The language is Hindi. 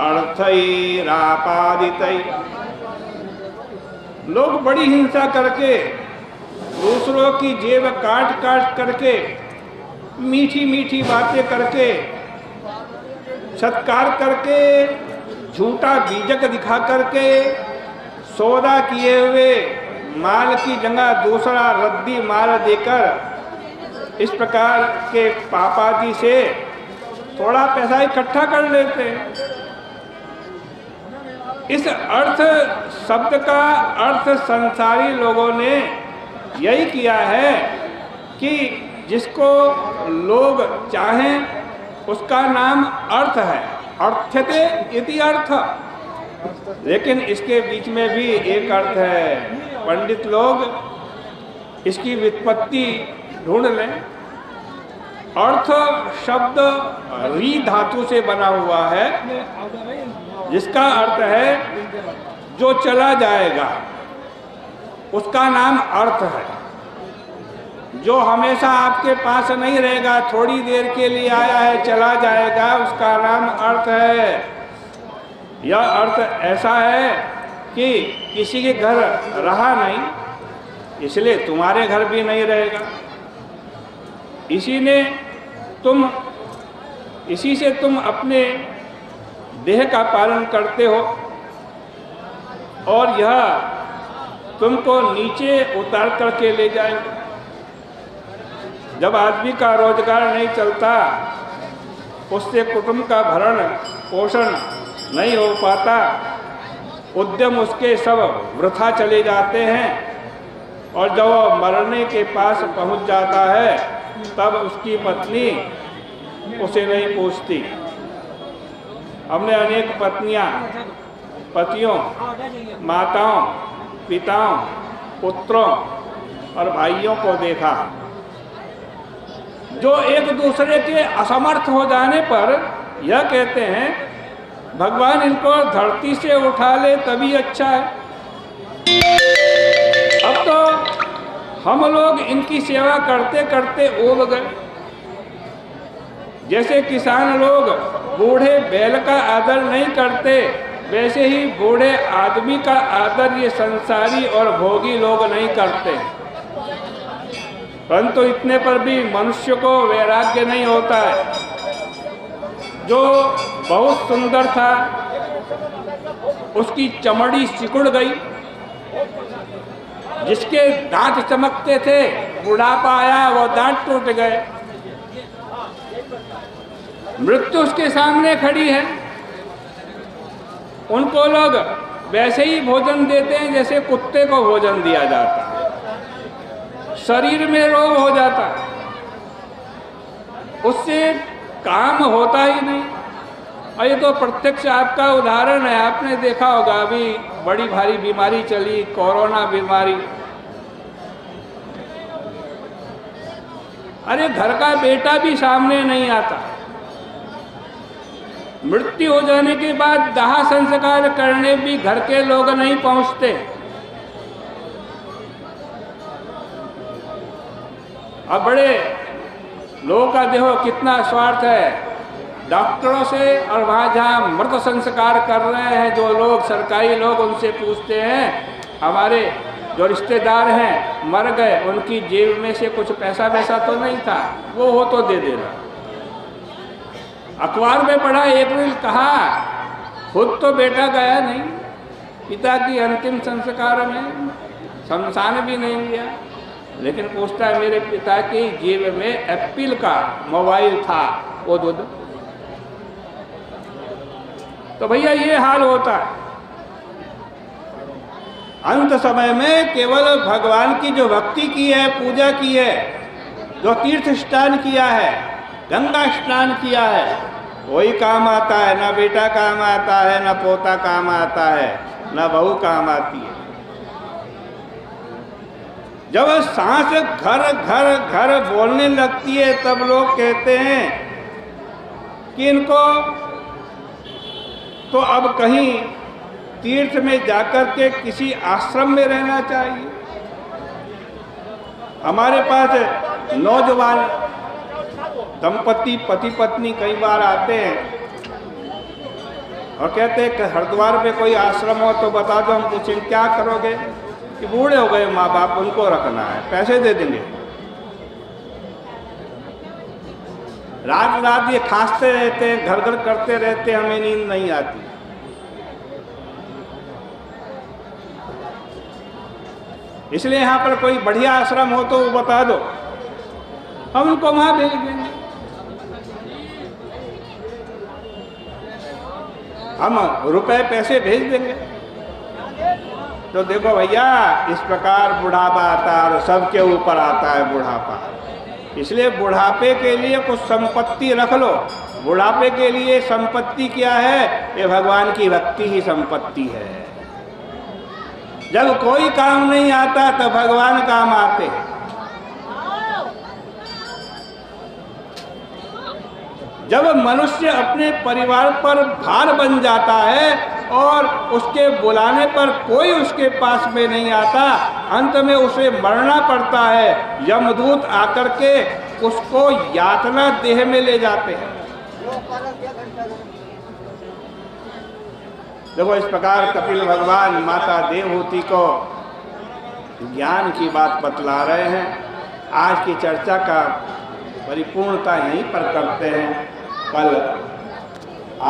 अर्थैरापादितै। लोग बड़ी हिंसा करके, दूसरों की जेब काट काट करके, मीठी मीठी बातें करके, सत्कार करके, झूठा बीजक दिखा करके, सौदा किए हुए माल की जगह दूसरा रद्दी माल देकर इस प्रकार के पापादि से थोड़ा पैसा इकट्ठा कर लेते हैं। इस अर्थ शब्द का अर्थ संसारी लोगों ने यही किया है कि जिसको लोग चाहें उसका नाम अर्थ है, अर्थ्यते इति अर्थ। लेकिन इसके बीच में भी एक अर्थ है, पंडित लोग इसकी व्युत्पत्ति ढूंढ लें। अर्थ शब्द री धातु से बना हुआ है, जिसका अर्थ है जो चला जाएगा, उसका नाम अर्थ है। जो हमेशा आपके पास नहीं रहेगा, थोड़ी देर के लिए आया है चला जाएगा, उसका नाम अर्थ है। यह अर्थ ऐसा है कि किसी के घर रहा नहीं, इसलिए तुम्हारे घर भी नहीं रहेगा। इसी से तुम अपने देह का पालन करते हो और यह तुमको नीचे उतार करके ले जाएगा। जब आदमी का रोजगार नहीं चलता, उससे कुटुंब का भरण पोषण नहीं हो पाता, उद्यम उसके सब वृथा चले जाते हैं और जब वह मरने के पास पहुंच जाता है तब उसकी पत्नी उसे नहीं पूछती। हमने अनेक पत्नियां, पतियों, माताओं, पिताओं, पुत्रों और भाइयों को देखा जो एक दूसरे के असमर्थ हो जाने पर यह कहते हैं भगवान इनको धरती से उठा ले तभी अच्छा है। अब तो हम लोग इनकी सेवा करते करते ऊब गए। जैसे किसान लोग बूढ़े बैल का आदर नहीं करते, वैसे ही बूढ़े आदमी का आदर ये संसारी और भोगी लोग नहीं करते। परंतु इतने पर भी मनुष्य को वैराग्य नहीं होता है। जो बहुत सुंदर था उसकी चमड़ी सिकुड़ गई, जिसके दांत चमकते थे बुढ़ापा आया वो दांत टूट गए, मृत्यु उसके सामने खड़ी है। उनको लोग वैसे ही भोजन देते हैं जैसे कुत्ते को भोजन दिया जाता है, शरीर में रोग हो जाता है, उससे काम होता ही नहीं। और ये तो प्रत्यक्ष आपका उदाहरण है, आपने देखा होगा अभी बड़ी भारी बीमारी चली, कोरोना बीमारी। अरे घर का बेटा भी सामने नहीं आता, मृत्यु हो जाने के बाद दाह संस्कार करने भी घर के लोग नहीं पहुंचते। अब बड़े लोगों का देखो कितना स्वार्थ है, डॉक्टरों से और वहाँ जहाँ मृत संस्कार कर रहे हैं जो लोग सरकारी लोग, उनसे पूछते हैं हमारे जो रिश्तेदार हैं मर गए, उनकी जेब में से कुछ पैसा वैसा तो नहीं था, वो हो तो दे देना। अखबार में पढ़ा, एक ने कहा खुद तो बेटा गया नहीं, पिता की अंतिम संस्कार में शमशान भी नहीं लिया, लेकिन पूछता है मेरे पिता की जेब में एप्पल का मोबाइल था, वो दो दो। तो भैया ये हाल होता है। अंत समय में केवल भगवान की जो भक्ति की है, पूजा की है, जो तीर्थ स्नान किया है, गंगा स्नान किया है, वही काम आता है। ना बेटा काम आता है, ना पोता काम आता है, ना बहू काम आती है। जब सांस घर घर घर बोलने लगती है तब लोग कहते हैं कि इनको तो अब कहीं तीर्थ में जाकर के किसी आश्रम में रहना चाहिए। हमारे पास नौजवान दंपति पति पत्नी कई बार आते हैं, और कहते हैं कि हरिद्वार पे कोई आश्रम हो तो बता दो, हम पूछेंगे क्या करोगे, कि बूढ़े हो गए माँ बाप, उनको रखना है, पैसे दे देंगे। रात रात ये खांसते रहते हैं, घर घर करते रहते हैं, हमें नींद नहीं आती। इसलिए यहाँ पर कोई बढ़िया आश्रम हो तो वो बता दो, हम उनको वहां भेज देंगे। हम रुपए पैसे भेज देंगे। तो देखो भैया, इस प्रकार बुढ़ापा आता है और सबके ऊपर आता है बुढ़ापा। इसलिए बुढ़ापे के लिए कुछ संपत्ति रख लो। बुढ़ापे के लिए संपत्ति क्या है? ये भगवान की भक्ति ही संपत्ति है। जब कोई काम नहीं आता तो भगवान काम आते हैं। जब मनुष्य अपने परिवार पर भार बन जाता है और उसके बुलाने पर कोई उसके पास में नहीं आता, अंत में उसे मरना पड़ता है, यमदूत आकर के उसको यातना देह में ले जाते हैं। देखो, इस प्रकार कपिल भगवान माता देवहूति को ज्ञान की बात बतला रहे हैं। आज की चर्चा का परिपूर्णता यहीं पर करते हैं। कल